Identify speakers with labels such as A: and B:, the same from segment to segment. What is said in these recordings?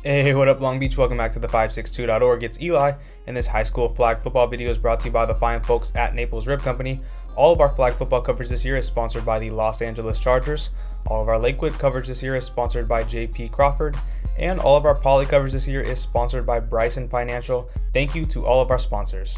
A: Hey, what up, Long Beach? Welcome back to the 562.org. It's Eli, and this high school flag football video is brought to you by the fine folks at Naples Rib Company. All of our flag football coverage this year is sponsored by the Los Angeles Chargers. All of our Lakewood coverage this year is sponsored by JP Crawford. And all of our Poly coverage this year is sponsored by Bryson Financial. Thank you to all of our sponsors.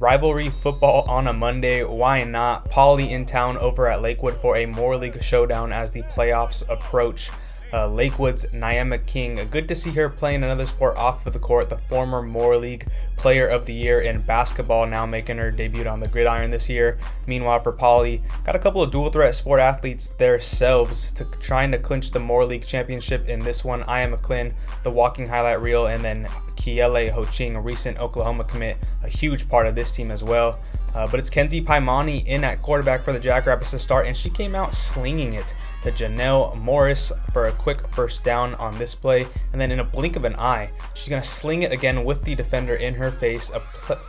A: Rivalry football on a Monday, why not? Poly in town over at Lakewood for a Moore League showdown as the playoffs approach. Lakewood's Naima King, good to see her playing another sport off of the court. The former Moore League Player of the Year in basketball, now making her debut on the gridiron this year. Meanwhile, for Poly, got a couple of dual threat sport athletes themselves trying to clinch the Moore League championship in this one. Aya McClin, the walking highlight reel, and then Kiele Ho-Ching, a recent Oklahoma commit, a huge part of this team as well. But it's Kenzie Paimani in at quarterback for the Jackrabbits to start, and she came out slinging it to Janelle Morris for a quick first down on this play. And then in a blink of an eye, she's going to sling it again with the defender in her face a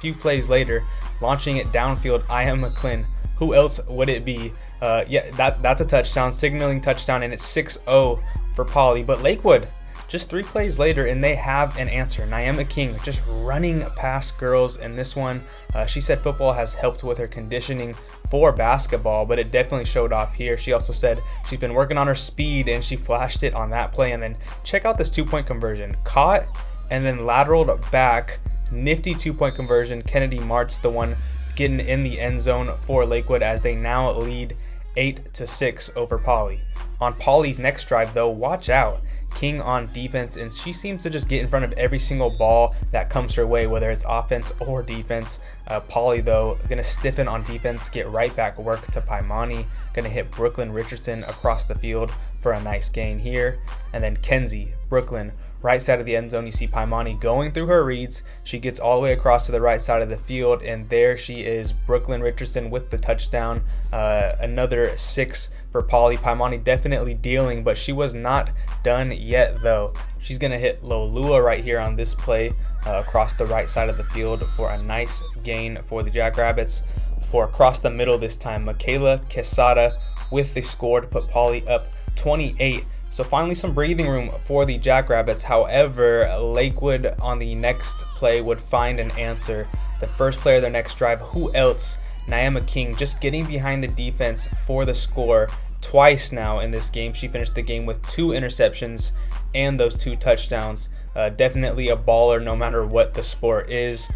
A: few plays later, launching it downfield. Aya McClin, who else would it be? That's a touchdown, signaling touchdown, and it's 6-0 for Poly. But Lakewood, just 3 plays later, and they have an answer. Naima King just running past girls in this one. She said football has helped with her conditioning for basketball, but it definitely showed off here. She also said she's been working on her speed, and she flashed it on that play. And then check out this 2-point conversion. Caught and then lateraled back. Nifty 2-point conversion. Kennedy Martz, the one getting in the end zone for Lakewood as they now lead 8-6 over Poly. On Poly's next drive, though, watch out. King on defense, and she seems to just get in front of every single ball that comes her way, whether it's offense or defense. Poly, though, gonna stiffen on defense, get right back work to Paimani, gonna hit Brooklyn Richardson across the field for a nice gain here. And then Kenzie, Brooklyn, right side of the end zone, you see Paimani going through her reads. She gets all the way across to the right side of the field, and there she is, Brooklyn Richardson with the touchdown. Another 6 for Poly. Paimani definitely dealing, but she was not done yet, though. She's going to hit Lolua right here on this play across the right side of the field for a nice gain for the Jackrabbits. For across the middle this time, Michaela Quesada with the score to put Poly up 28. So finally some breathing room for the Jackrabbits. However, Lakewood on the next play would find an answer. The first play of their next drive, who else? Naima King just getting behind the defense for the score twice now in this game. She finished the game with 2 interceptions and those 2 touchdowns. Definitely a baller no matter what the sport is.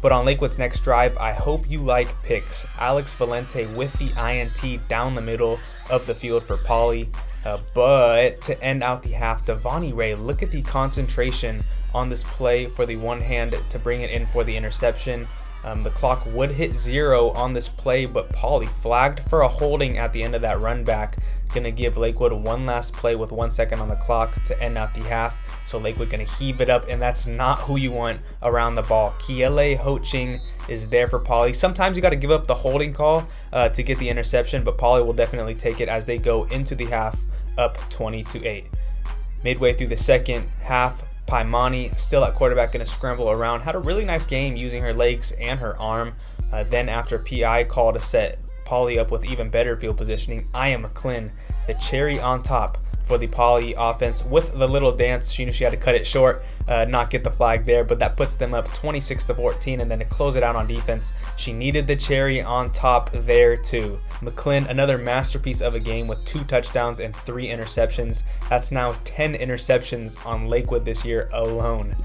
A: But on Lakewood's next drive, I hope you like picks. Alex Valente with the INT down the middle of the field for Poly. But to end out the half, Devani Ray, look at the concentration on this play for the one hand to bring it in for the interception. The clock would hit 0 on this play, but Poly flagged for a holding at the end of that run back. Gonna give Lakewood one last play with 1 second on the clock to end out the half. So Lakewood gonna heave it up, and that's not who you want around the ball. Kiele Ho-Ching is there for Poly. Sometimes you got to give up the holding call to get the interception, but Poly will definitely take it as they go into the half up 20-8. Midway through the second half, Paimani still at quarterback, gonna scramble around. Had a really nice game using her legs and her arm. Then after PI call to set Poly up with even better field positioning, Aya McClin, the cherry on top for the Poly offense with the little dance. She knew she had to cut it short, not get the flag there, but that puts them up 26-14. And then to close it out on defense, she needed the cherry on top there too. McClin, another masterpiece of a game with 2 touchdowns and 3 interceptions. That's now 10 interceptions on Lakewood this year alone.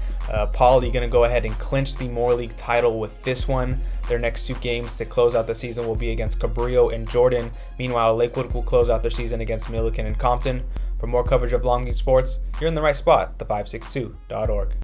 A: Poly gonna go ahead and clinch the Moore League title with this one. Their next 2 games to close out the season will be against Cabrillo and Jordan. Meanwhile, Lakewood will close out their season against Milliken and Compton. For more coverage of Long Beach sports, you're in the right spot, the562.org.